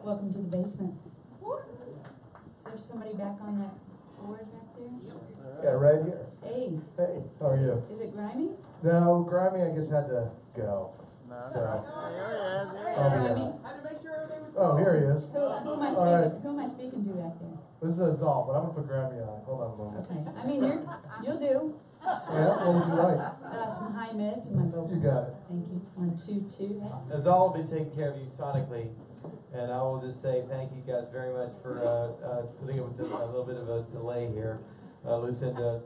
Welcome to the basement. Is there somebody back on that board back there? Yeah, right here. Hey. Hey, how are you? Is it Grimey? No, Grimey I guess had to go. No. So. Grimey? Oh, here he is. Who am I speaking? Right. Who am I speaking to back there? This is Azal, but I'm gonna put Grimey on. Hold on a moment. Okay. I mean, you'll do. Yeah, what would you like? Some high mids and my vocals. You got it. Thank you. 1, 2, 2. Hey. Azal will be taking care of you sonically, and I will just say thank you guys very much for putting up with a little bit of a delay here. Lucinda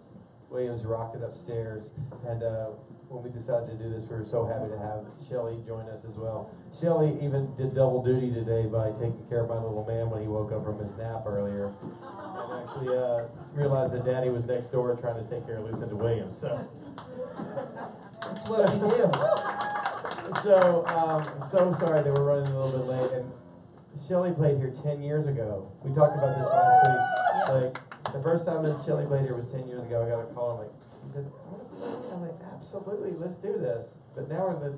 Williams rocked it upstairs, and when we decided to do this, we were so happy to have Shelly join us as well. Shelly even did double duty today by taking care of my little man when he woke up from his nap earlier, and actually realized that Daddy was next door trying to take care of Lucinda Williams. So That's what we do. So sorry that we're running a little bit late. And Shelly played here 10 years ago. We talked about this last week. Yeah. Like the first time that Shelly played here was 10 years ago. I got a call. I'm like, she said, I want to play. I'm like, absolutely, let's do this. But now we're the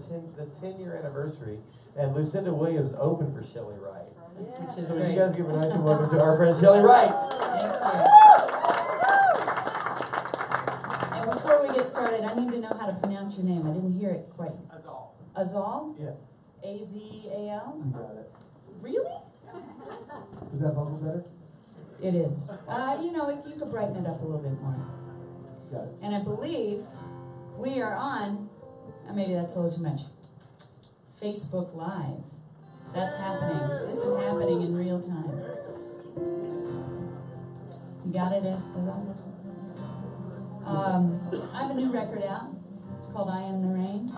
10-year anniversary, and Lucinda Williams opened for Shelly Wright. Which is So great. you guys give a nice welcome to our friend Shelly Wright. Thank you. And before we get started, I need to know how to pronounce your name. I didn't hear it quite. Azal. Azal? Yes. A-Z-A-L? You got it. Really? Is that vocal better? It is. You could brighten it up a little bit more. Got it. And I believe we are on, maybe that's a little too much, Facebook Live. That's happening. This is happening in real time. You got it, Azal? I have a new record out. It's called I Am the Rain.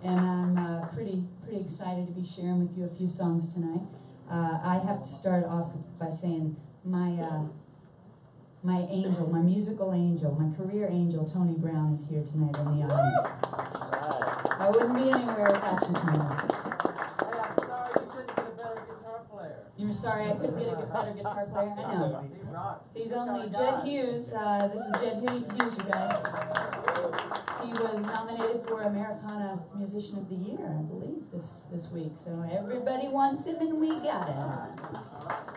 And I'm pretty excited to be sharing with you a few songs tonight. I have to start off by saying my angel, my musical angel, my career angel, Tony Brown, is here tonight in the audience. I wouldn't be anywhere without you, Tony. Hey, I'm sorry you couldn't get a better guitar player. You were sorry I couldn't get a better guitar player? I know. He rocks. He's only Jedd Hughes. This is Jedd Hughes, you guys. He was nominated for Americana Musician of the Year, I believe, this week. So everybody wants him, and we got him.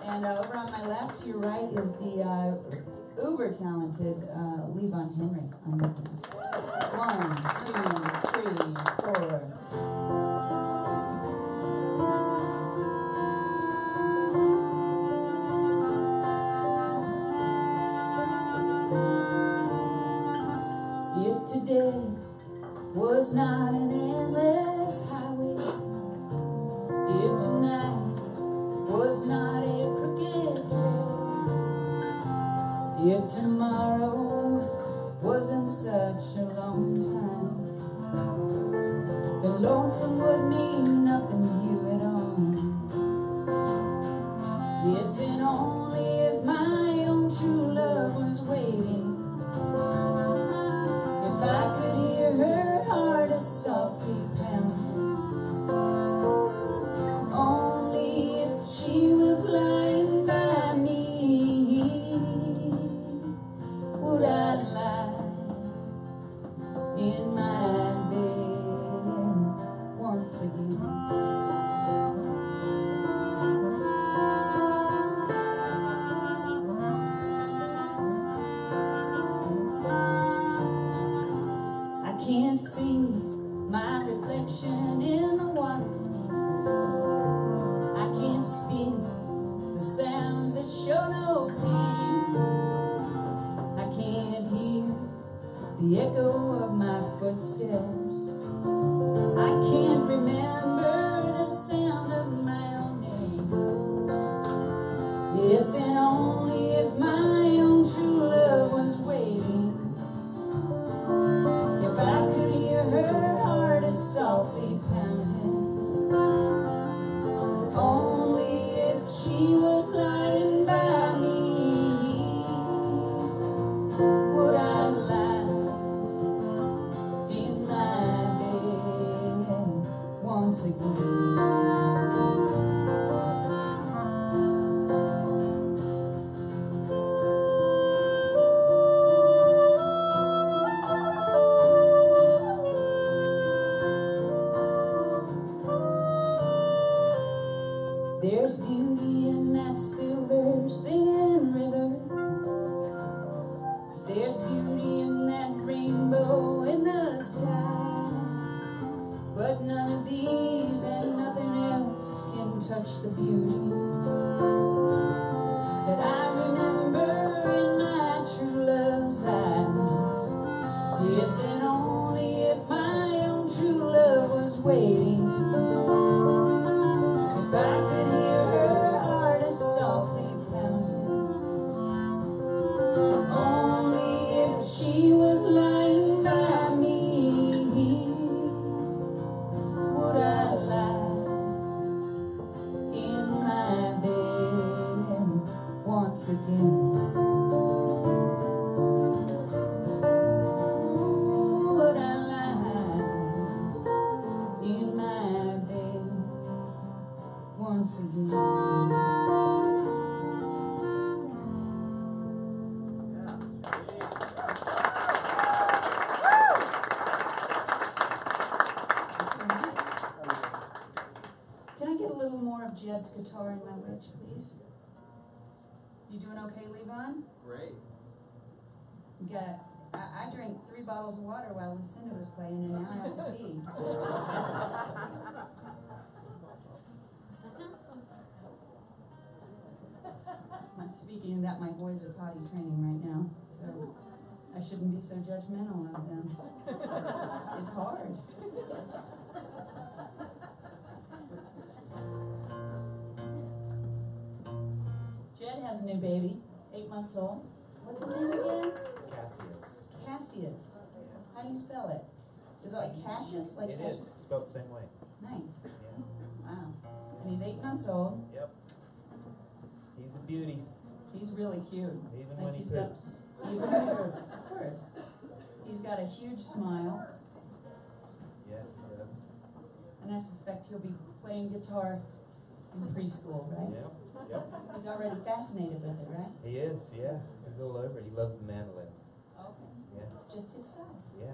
And over on my left, to your right, is the uber-talented Levon Henry on weapons. 1, 2, 3, 4. If today was not an endless highway, if tonight was not a crooked trail, if tomorrow wasn't such a long time, then lonesome would mean nothing to you at all. Yes, and only if my own true love was waiting, if I could hear her heart as softly pounding, only if she was lying by me, would I lie in my bed once again. I can't see my reflection in the water. I can't speak the sounds that show no pain. I can't hear the echo of my footsteps. I can't remember the sound of my own name. Yes, and only if my own true love was waiting, if I could hear her heart as softly pounding, only if she was lying by me, would I lie in my bed once again. There's beauty in that silver singing river. There's beauty in that rainbow in the sky. But none of these and nothing else can touch the beauty that I remember in my true love's eyes. Yes, and only if my own true love was waiting, if I could hear her heart as softly pounding, only if she was lying by me, would I lie in my bed once again. Would I lie in my bed once again. Can I get a little more of Jedd's guitar in my wedge, please? You doing okay, Levon? Great. You got. I drank 3 bottles of water while Lucinda was playing, and now I have to pee. Speaking of that, my boys are potty training right now, so I shouldn't be so judgmental of them. It's hard. Jedd has a new baby, 8 months old. What's his name again? Cassius. Cassius. How do you spell it? Is it like Cassius? Like It is, spelled the same way. Nice. Yeah. Wow. And he's 8 months old. Yep. He's a beauty, He's really cute. even Like when he he's got- poops. Even when he poops, of course. He's got a huge smile, Yeah, he does. and I suspect he'll be playing guitar in preschool, right? Yep, yep. He's already fascinated with it, right? He is, yeah. He's all over it. He loves the mandolin. Okay. Yeah, It's just his size. yeah.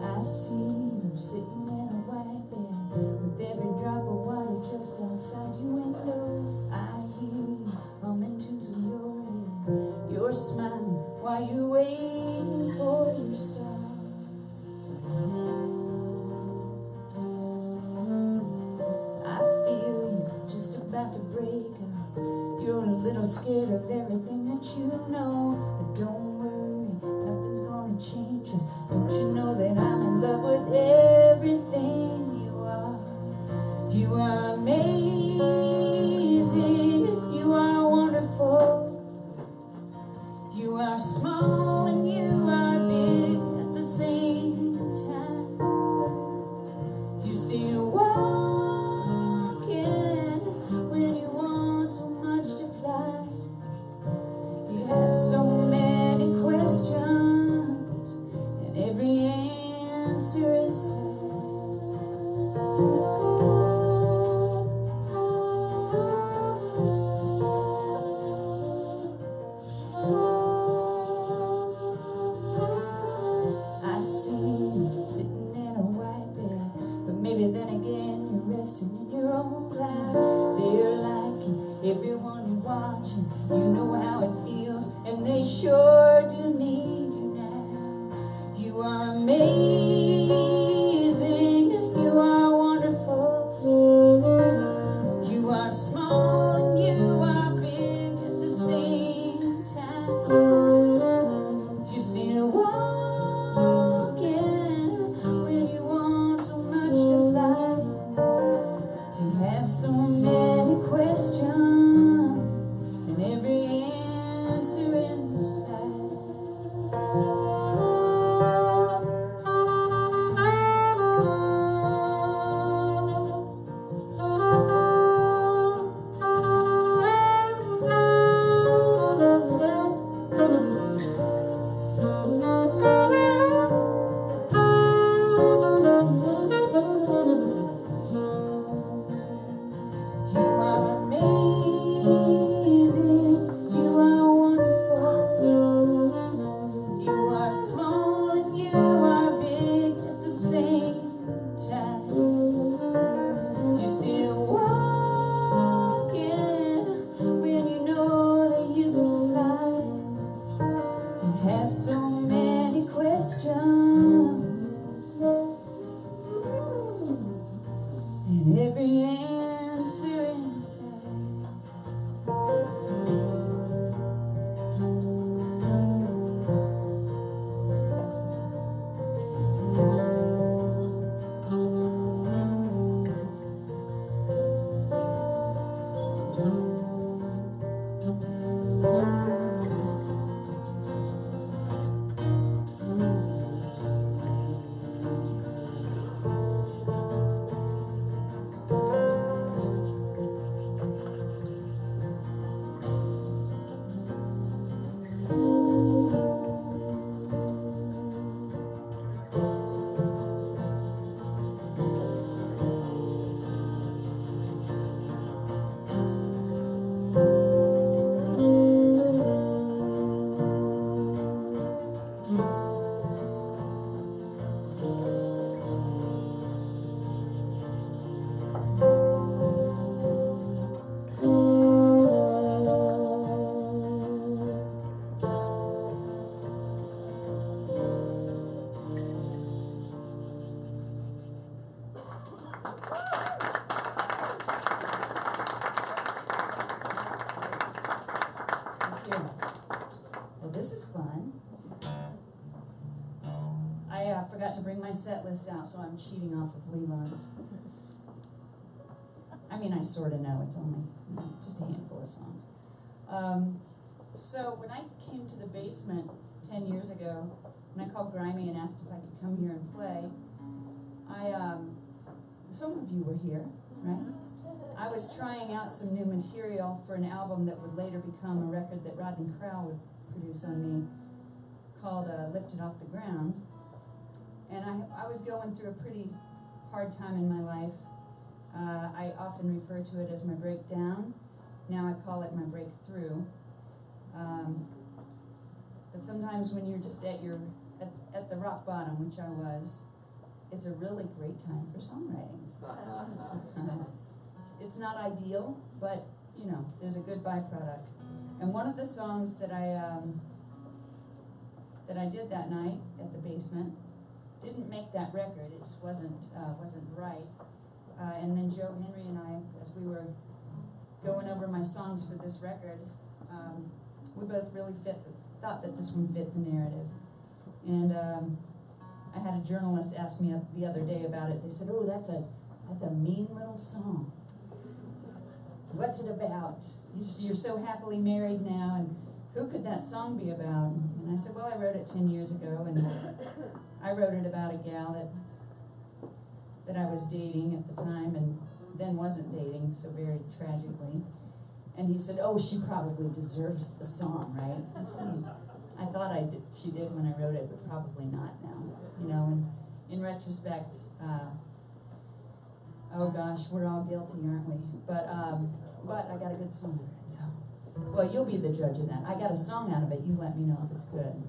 I see you sitting in a white bed with every drop of water just outside your window. I hear you humming tunes in your head. You're smiling while you're waiting for your star. I feel you just about to break up. You're a little scared of everything that you know. But don't worry, nothing's gonna change us. Don't you know that I'm in love with everything you are? You are amazing, you are wonderful. You are small and you are big at the same time. You still walking when you want so much to fly. You have so many questions and every answer inside. I see you sitting in a white bed, but maybe then again you're resting in your own cloud. They're liking everyone you're watching. You know how it feels, and they sure do need you now. You are amazing, you are wonderful. You are small and you are big at the same time. You still walking when you want so much to fly. You have so many questions and every answer inside. this is fun. I forgot to bring my set list out, so I'm cheating off of Levon's. I mean, I sort of know. It's only just a handful of songs. So when I came to the basement 10 years ago, when I called Grimey and asked if I could come here and play, some of you were here, right? I was trying out some new material for an album that would later become a record that Rodney Crowell would produce on me, called Lifted Off the Ground. And I was going through a pretty hard time in my life. I often refer to it as my breakdown. Now I call it my breakthrough. But sometimes when you're just at the rock bottom, which I was, it's a really great time for songwriting. It's not ideal, but you know, there's a good byproduct. And one of the songs that I did that night at the basement didn't make that record. It just wasn't right. And then Joe Henry and I, as we were going over my songs for this record, we both really thought that this one fit the narrative. And I had a journalist ask me the other day about it. They said, "Oh, that's a mean little song. What's it about? You're so happily married now, and who could that song be about?" And I said, "Well, I wrote it 10 years ago, and I wrote it about a gal that I was dating at the time, and then wasn't dating, so very tragically." And he said, "Oh, she probably deserves the song, right?" I said, "I thought she did when I wrote it, but probably not now." You know, and in retrospect, oh gosh, we're all guilty, aren't we? But I got a good song out of it, so. Well, you'll be the judge of that. I got a song out of it. You let me know if it's good.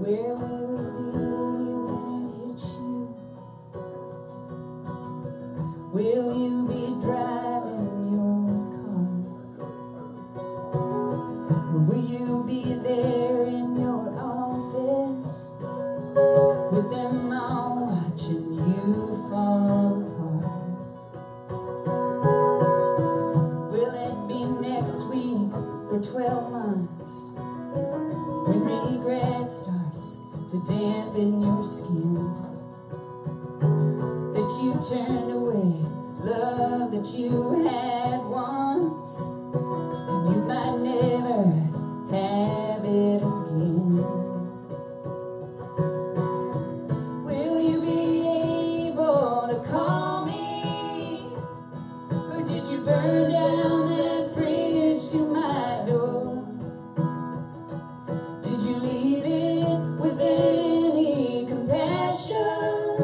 Where will it be when it hits you? Will you be driving your car? Or will you be there in your office with them all watching you fall apart? Will it be next week or 12 months when regret starts to dampen your skin? That you turned away love that you had once, and you might never have it again. Will you be able to call me, or did you burn down that bridge to my door? Did you leave it with any compassion,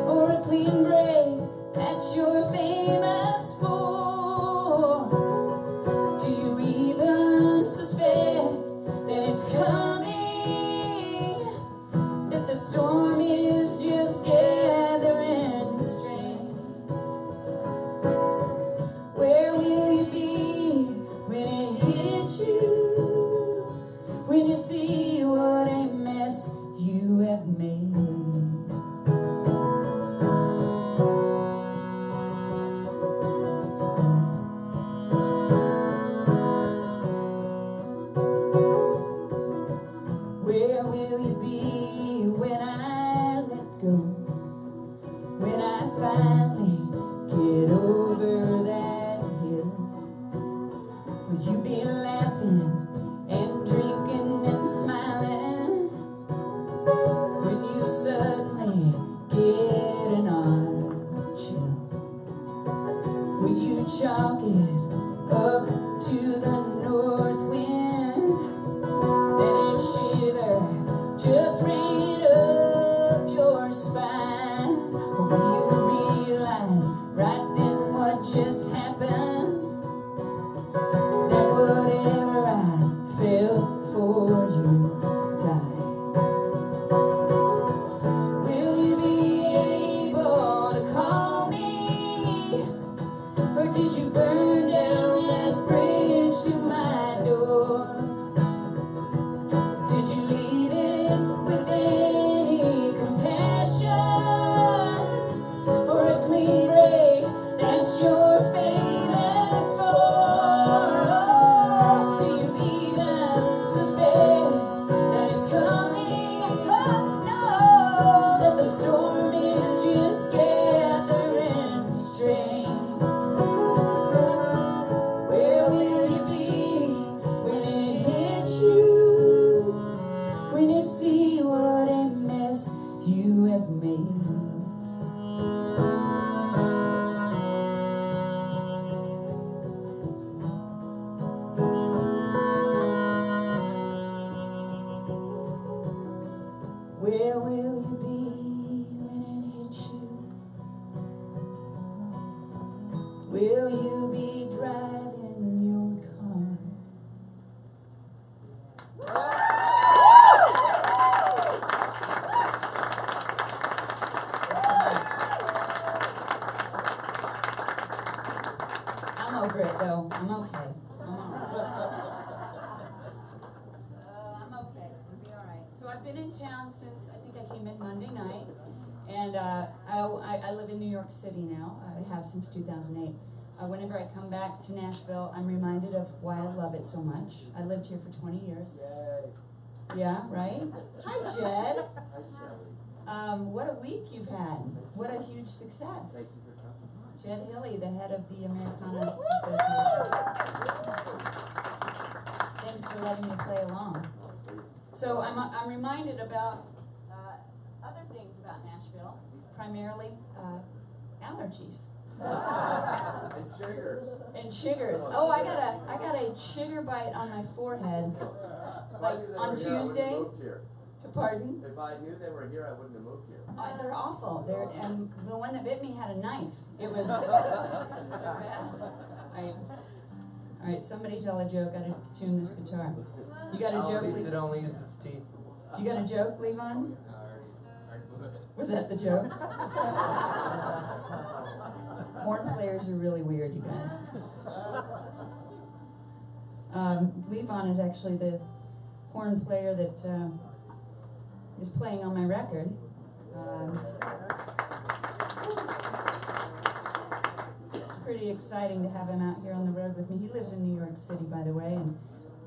or a clean break that you're famous for? Do you even suspect that it's coming, that the storm is just gathering strength? Where will you be when it hits you? When you see what a mess you have made? Where will you be when I let go? When I finally get over that hill? Will you be laughing and drinking and smiling when you suddenly get an odd chill? Will you chalk it up to the north wind that a shiver just ran Where will you be when it hits you? Will you be driving your car? I'm over it though. I'm okay. I'm okay. It's gonna be all right. So I've been in town since I think I came in Monday night, and I live in New York City now. I have since 2008. Whenever I come back to Nashville, I'm reminded of why I love it so much. I lived here for 20 years. Yeah, right? Hi, Jedd. What a week you've had. What a huge success. Thank you for coming. Jedd Hilly, the head of the Americana Association. Thanks for letting me play along. So I'm reminded about other things about Nashville, primarily allergies. And sugar. And chiggers. Oh, I got a chigger bite on my forehead, like on Tuesday. Pardon? If I knew they were here, I wouldn't have moved here. They're awful. And the one that bit me had a knife. It was so bad. All right, somebody tell a joke. Gotta tune this guitar. You got a joke? At least it only used its teeth. You got a joke, Levon? Was that the joke? Horn players are really weird, you guys. Levon is actually the horn player that is playing on my record. It's pretty exciting to have him out here on the road with me. He lives in New York City, by the way, and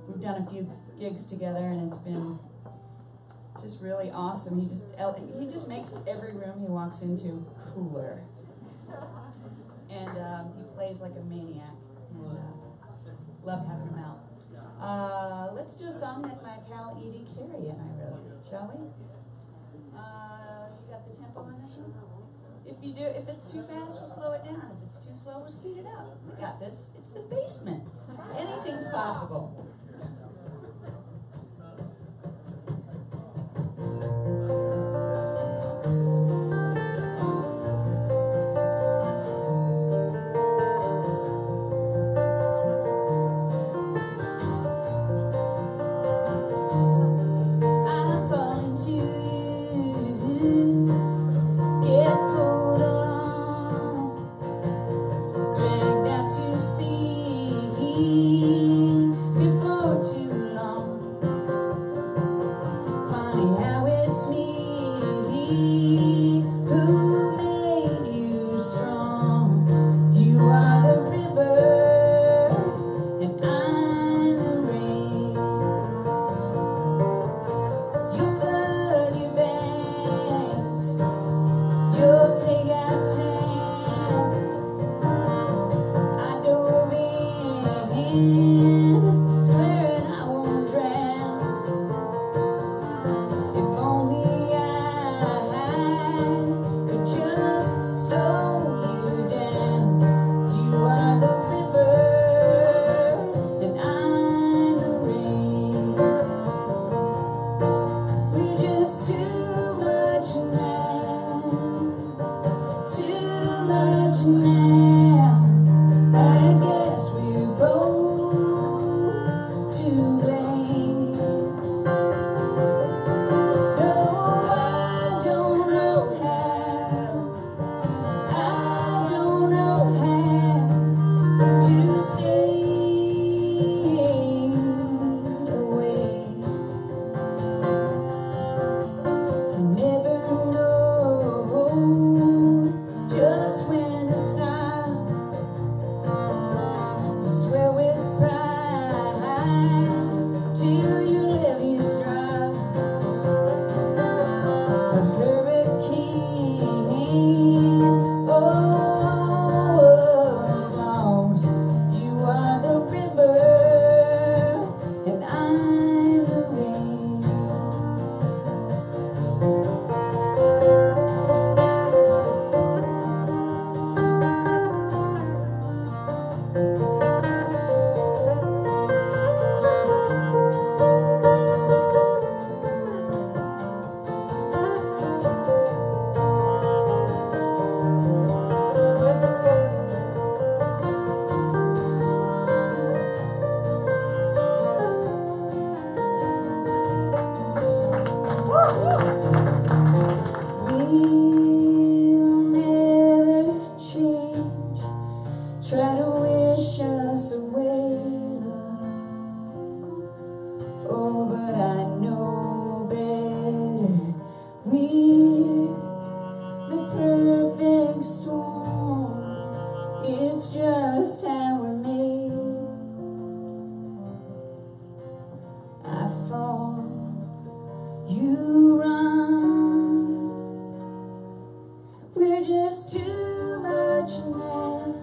we've done a few gigs together, and it's been just really awesome. He just makes every room he walks into cooler. And he plays like a maniac, and love having him out. Let's do a song that my pal Edie Carey and I wrote, shall we? You got the tempo on this one? If it's too fast, we'll slow it down. If it's too slow, we'll speed it up. We got this. It's the basement. Anything's possible. If You run, we're just too much now,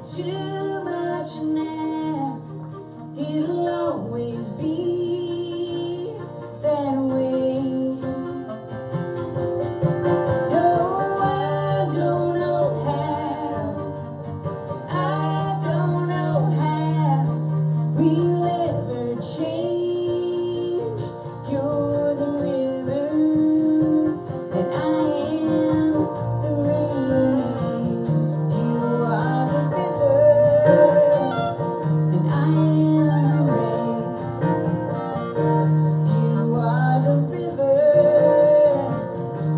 too much now. It'll always be that way. No, I don't know how, I don't know how we'll ever change. You're the river, and I am the rain. You are the river, and I am the rain. You are the river,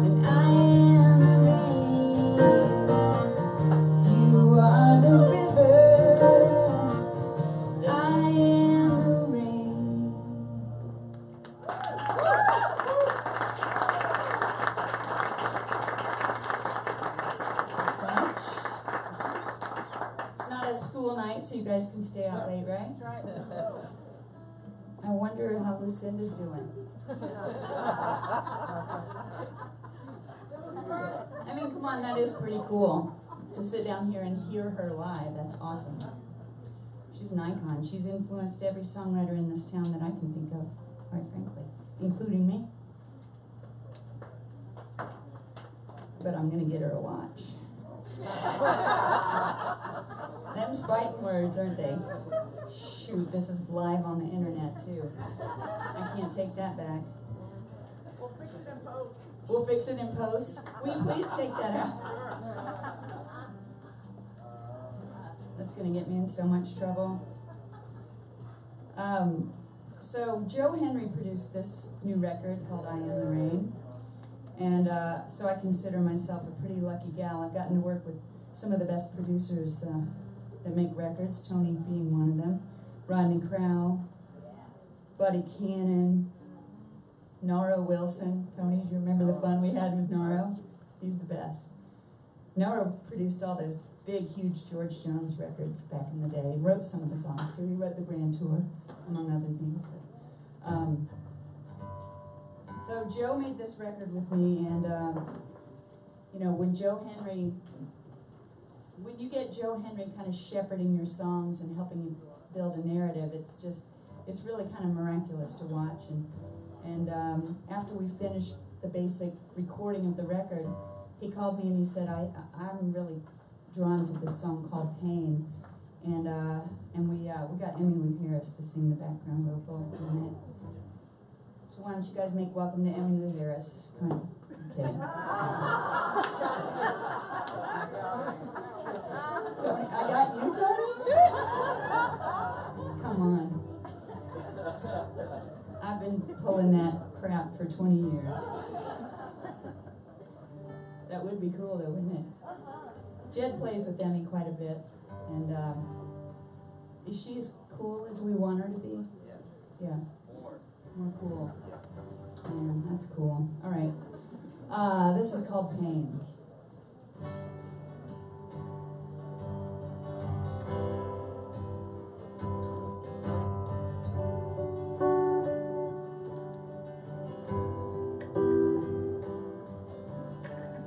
and I am the rain. You are the river, I am the rain. Thanks so much. It's not a school night, so you guys can stay out late, right? I wonder how Lucinda's doing. I mean, come on, that is pretty cool to sit down here and hear her live. That's awesome. She's an icon. She's influenced every songwriter in this town that I can think of, quite frankly, including me. But I'm gonna get her a watch. Them's fighting words, aren't they? Shoot, this is live on the internet too. I can't take that back. We'll fix it in post. Will you please take that out? That's gonna get me in so much trouble. So Joe Henry produced this new record called I Am the Rain. And so I consider myself a pretty lucky gal. I've gotten to work with some of the best producers that make records, Tony being one of them, Rodney Crowell, Buddy Cannon, Nora Wilson. Tony, do you remember the fun we had with Nora? He's the best. Nora produced all those big, huge George Jones records back in the day. He wrote some of the songs too. He wrote the Grand Tour, among other things. So Joe made this record with me, and you know, when you get Joe Henry kind of shepherding your songs and helping you build a narrative, it's really kind of miraculous to watch. And after we finished the basic recording of the record, he called me and he said, I'm really drawn to this song called Pain, and we got Emmylou Harris to sing the background vocal on it. So why don't you guys make welcome to Emmylou Harris? Come on. I'm kidding. Tony, I got you, Tony? Come on. I've been pulling that crap for 20 years. That would be cool though, wouldn't it? Jedd plays with Emmy quite a bit, and is she as cool as we want her to be? Yes. Yeah. More cool. Yeah, that's cool. All right. This is called Pain.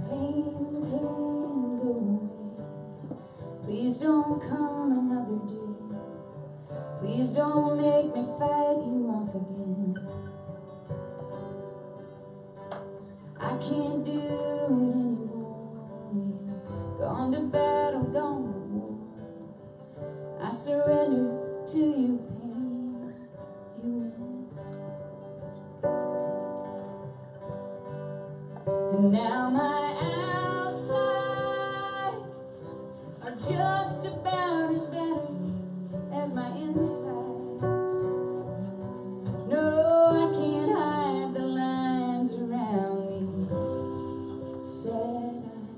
Pain, pain, go away. Please don't come another day. Please don't make me fight you off again. I can't do it anymore. You've gone to battle, gone to war. I surrender to your pain. You win. And now my outsides are just about as better as my insides. No, I can't hide the lines around these sad eyes.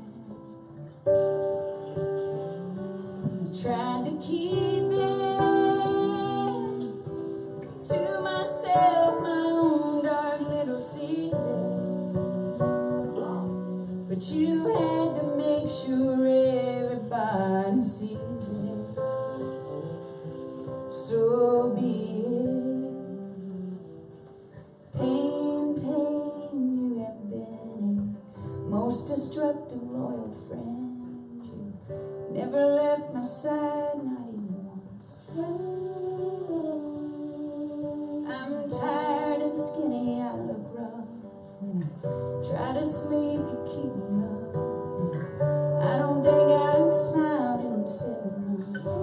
I tried to keep it to myself, my own dark little secret. But you had to make sure everybody sees it. So most destructive loyal friend. You never left my side, not even once. I'm tired and skinny, I look rough. When I try to sleep, you keep me up. I don't think I've smiled in 7 months.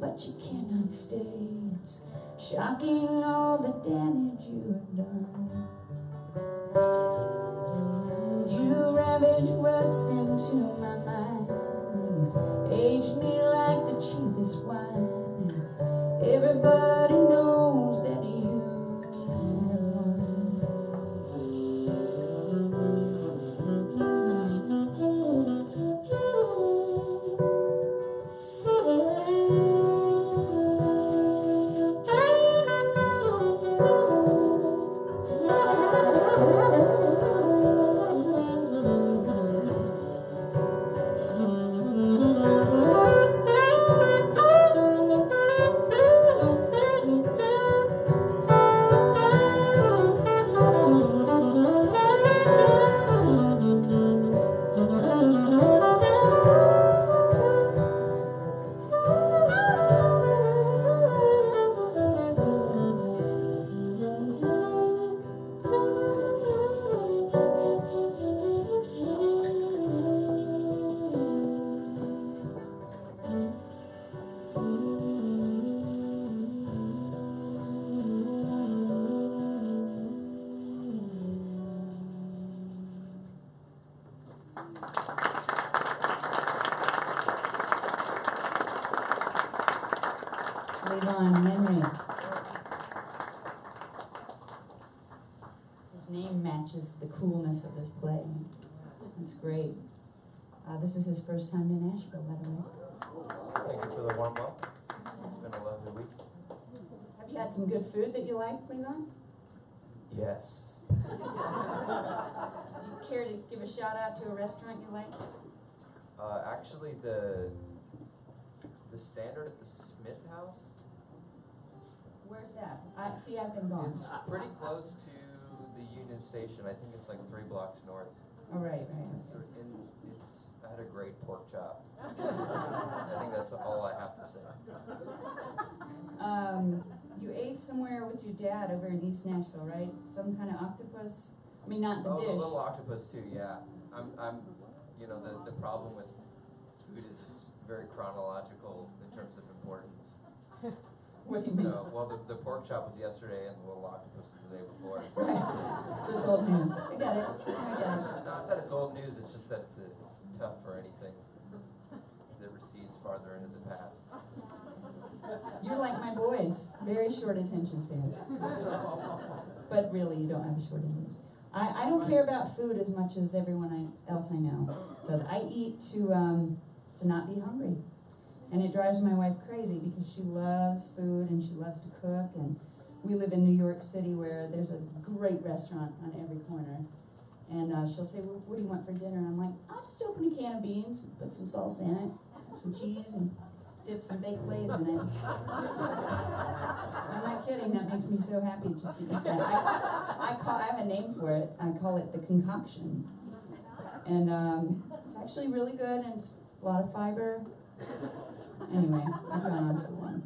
But you cannot stay. It's shocking all the damage you have done. You ravage ruts into my mind and aged me like the cheapest wine. Everybody knows that you have won. Levon Henry. His name matches the coolness of his playing. That's great. This is his first time to Nashville, by the way. Thank you for the warm up. It's been a lovely week. Have you had some good food that you like, Levon? Yes. You care to give a shout out to a restaurant you liked? Actually, the standard at the Smith House. Where's that? I've been gone. It's pretty close to the Union Station. I think it's like 3 blocks north. Oh, right. I had a great pork chop. I think that's all I have to say. You ate somewhere with your dad over in East Nashville, right? Some kind of octopus? I mean, not the dish. A little octopus too, yeah. The problem with food is it's very chronological in terms of importance. What do you mean? The pork chop was yesterday and the little octopus was the day before. Right. So it's old news. I got it. Not that it's old news, it's just that it's tough for anything that recedes farther into the past. You're like my boys. Very short attention span. But really, you don't have a short attention. I don't care about food as much as everyone else I know does. I eat to not be hungry. And it drives my wife crazy because she loves food and she loves to cook. And we live in New York City where there's a great restaurant on every corner. And she'll say, well, what do you want for dinner? And I'm like, I'll just open a can of beans, put some salsa in it, some cheese, and dip some baked lays in it. I'm not kidding, that makes me so happy just to eat that. I have a name for it. I call it the concoction. And it's actually really good, and it's a lot of fiber, Anyway, I've gone on too long.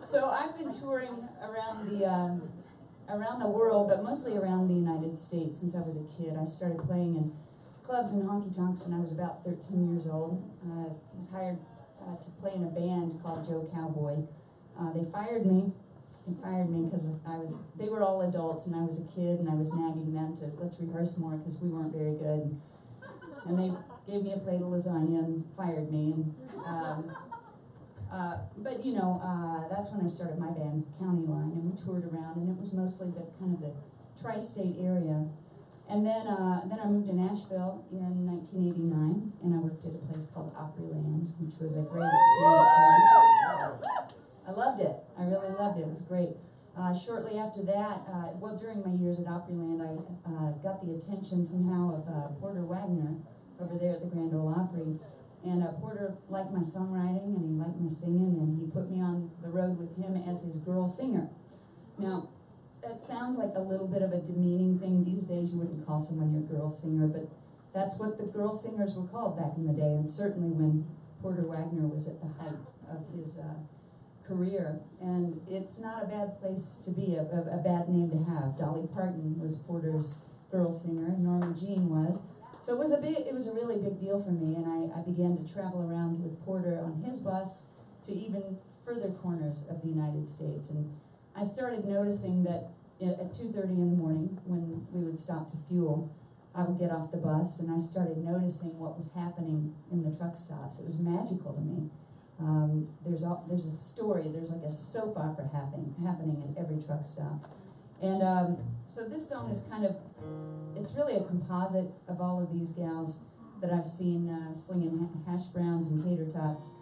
So I've been touring around the world, but mostly around the United States since I was a kid. I started playing in clubs and honky-tonks when I was about 13 years old. I was hired to play in a band called Joe Cowboy. They fired me. Because they were all adults and I was a kid, and I was nagging them to let's rehearse more because we weren't very good. And they gave me a plate of lasagna and fired me. But that's when I started my band, County Line, and we toured around, and it was mostly the tri-state area. And then I moved to Nashville in 1989, and I worked at a place called Opryland, which was a great experience for me. I loved it. I really loved it. It was great. Shortly after that, during my years at Opryland, I got the attention somehow of Porter Wagner over there at the Grand Ole Opry. And Porter liked my songwriting, and he liked my singing, and he put me on the road with him as his girl singer. Now, that sounds like a little bit of a demeaning thing. These days you wouldn't call someone your girl singer, but that's what the girl singers were called back in the day, and certainly when Porter Wagner was at the height of his career. And it's not a bad place to be, a bad name to have. Dolly Parton was Porter's girl singer, and Norma Jean was. So it was a really big deal for me, and I began to travel around with Porter on his bus to even further corners of the United States. And I started noticing that at 2:30 in the morning, when we would stop to fuel, I would get off the bus, and I started noticing what was happening in the truck stops. It was magical to me. There's a story, there's like a soap opera happening at every truck stop. And so this song is it's really a composite of all of these gals that I've seen slinging hash browns and tater tots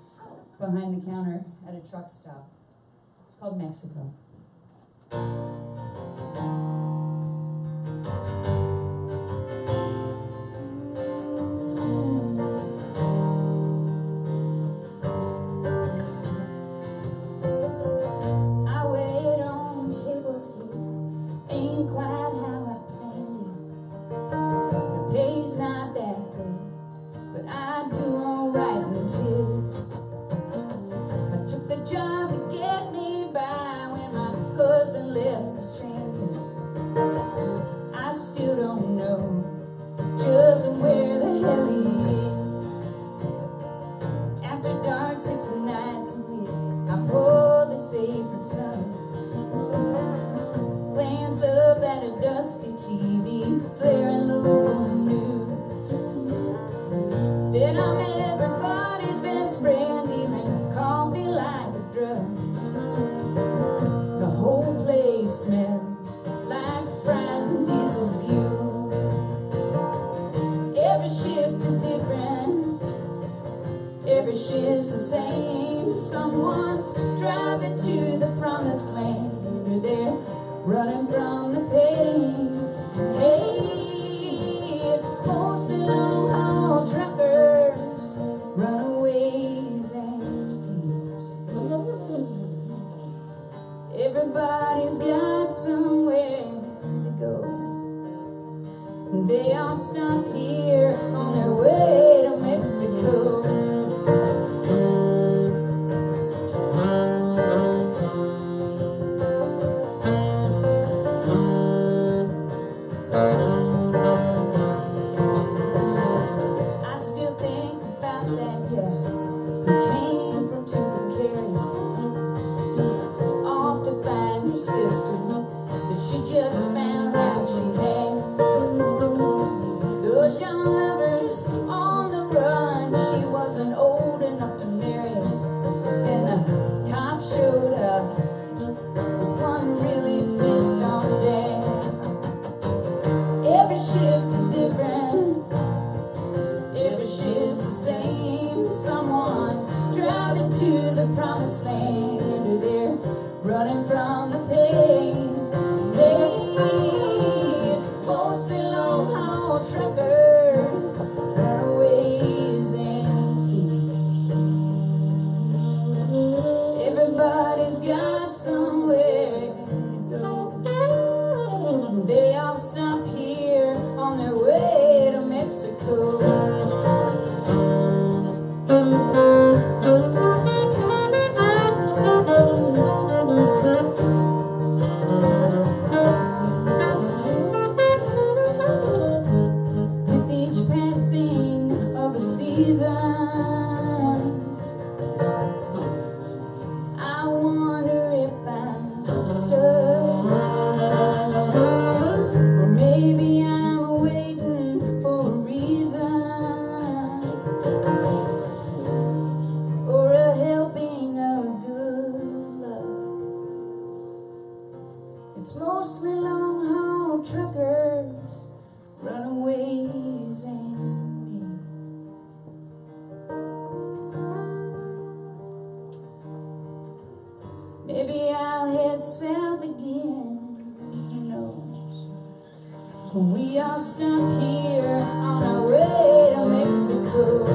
behind the counter at a truck stop. It's called Mexico. Everybody's got somewhere to go. They all stop here on their way to Mexico. I still think about that gal who came from Tucumcari, off to find her sister that she just found out she had. Those young lovers on the run, she wasn't old enough to marry, and the cop showed up with one really pissed off dad. Every shift is different, every shift's the same. Someone's driving to the promised land, or they're running from the pain. Hey, it's mostly long-haul truckers, runaways and thieves. Everybody's got somewhere to go. They all stop here on their way to Mexico. reason. I wonder if I'm stuck, or maybe I'm waiting for a reason, or a helping of good luck. It's mostly long-haul truckers, runaways, and me. Maybe I'll head south again, who knows? When we all stop here on our way to Mexico.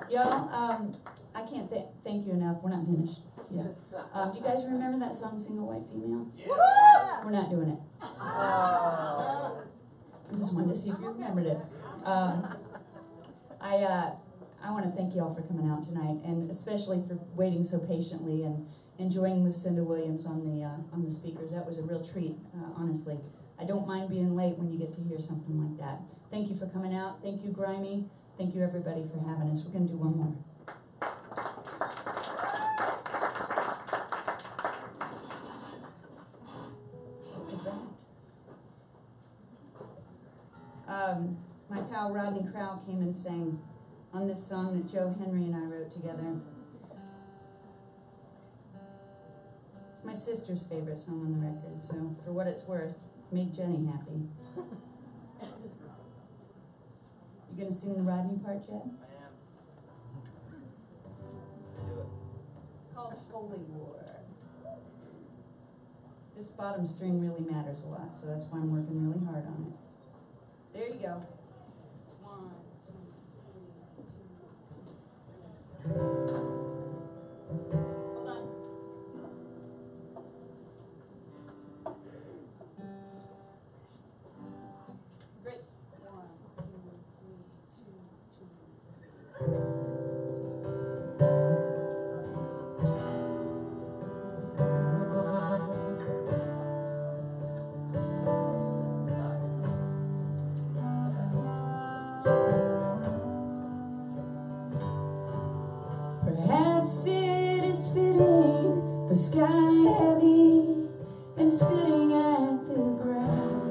Y'all, I can't thank you enough. We're not finished. Yeah. Do you guys remember that song, Single White Female? Yeah. We're not doing it. I just wanted to see if you remembered it. I want to thank y'all for coming out tonight, and especially for waiting so patiently and enjoying Lucinda Williams on the speakers. That was a real treat, honestly. I don't mind being late when you get to hear something like that. Thank you for coming out. Thank you, Grimey. Thank you, everybody, for having us. We're going to do one more. What was that? My pal Rodney Crowell came and sang on this song that Joe Henry and I wrote together. It's my sister's favorite song on the record, so for what it's worth, make Jenny happy. You gonna sing the Rodney part, Jedd? I am. Do it. It's called Holy War. This bottom string really matters a lot, so that's why I'm working really hard on it. There you go. 1, 2, 3, 2, 3. Hold on. Great. 1, 2, 3, 2, 2. Perhaps it is fitting, the sky heavy and spitting at the ground.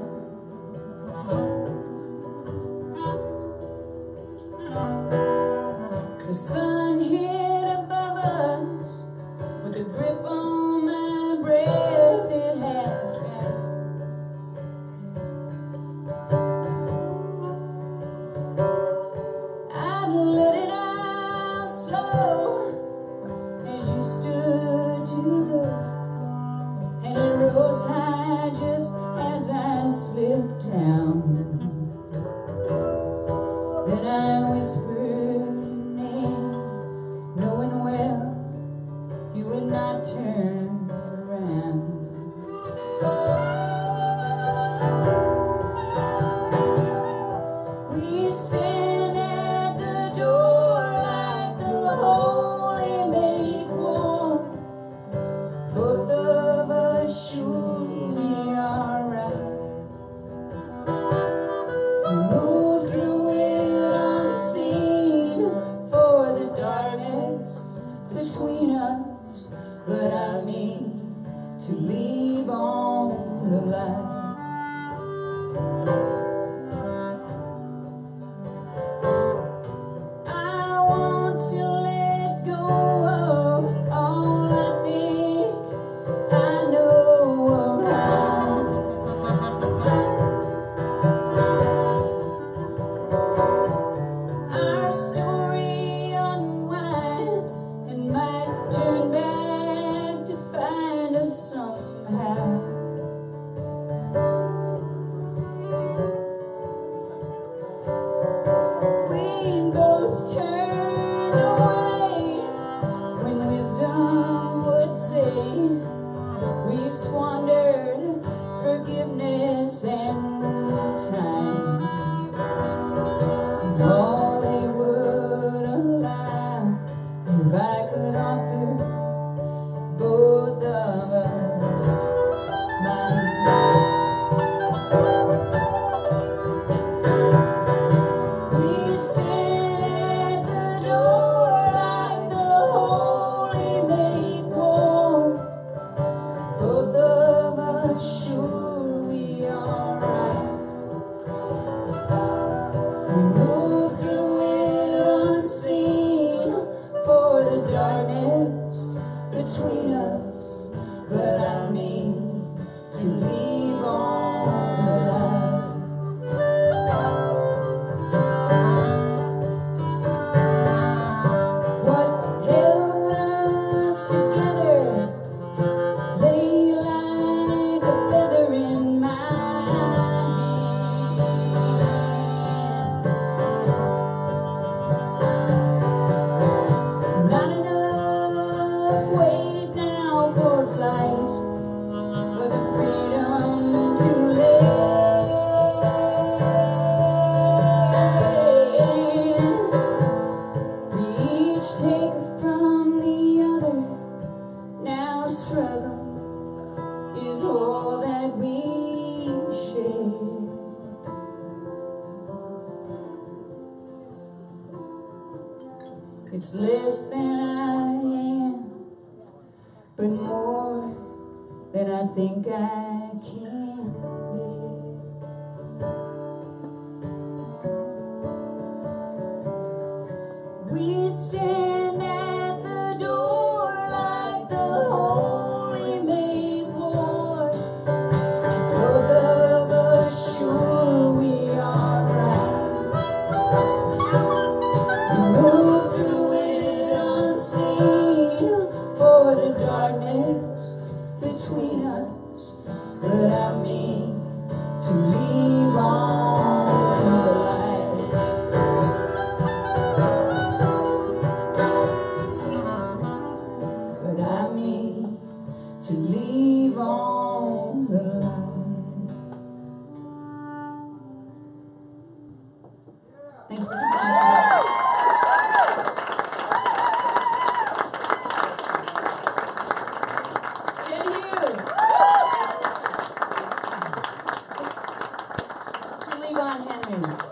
The sun hit above us with a grip on my breath it had found. I'd let it out slow as you stood to go, and it rose high just as I slipped down. Then I whispered your name, knowing well you would not turn around. We stand at the door like the holy maid war. Both of us surely are right. We move through it unseen for the darkness between us, but I mean to leave on the light. I want to let go of all I think I know about. Our story unwinds and might turn back to find us somehow. squandered forgiveness and time. And all they would allow, if I could offer both of us mine. We stand at the door like the holy make war. Both of us sure we are right. We move through it unseen for the darkness between us, but I mean to leave on the light. What held us together lay like a feather in my hand. Not enough weight now for flight, for the freedom to live. We each take from the other. Now struggle is all that we share. It's less than I am, but more than I think I can bear. We stand at the door like the holy make war. Both of us sure we are right. We move through it unseen for the darkness between us, but I mean to leave on the light. But I mean to leave on the light. Thanks for coming out today. Jedd Hughes. Mr. Levon Henry.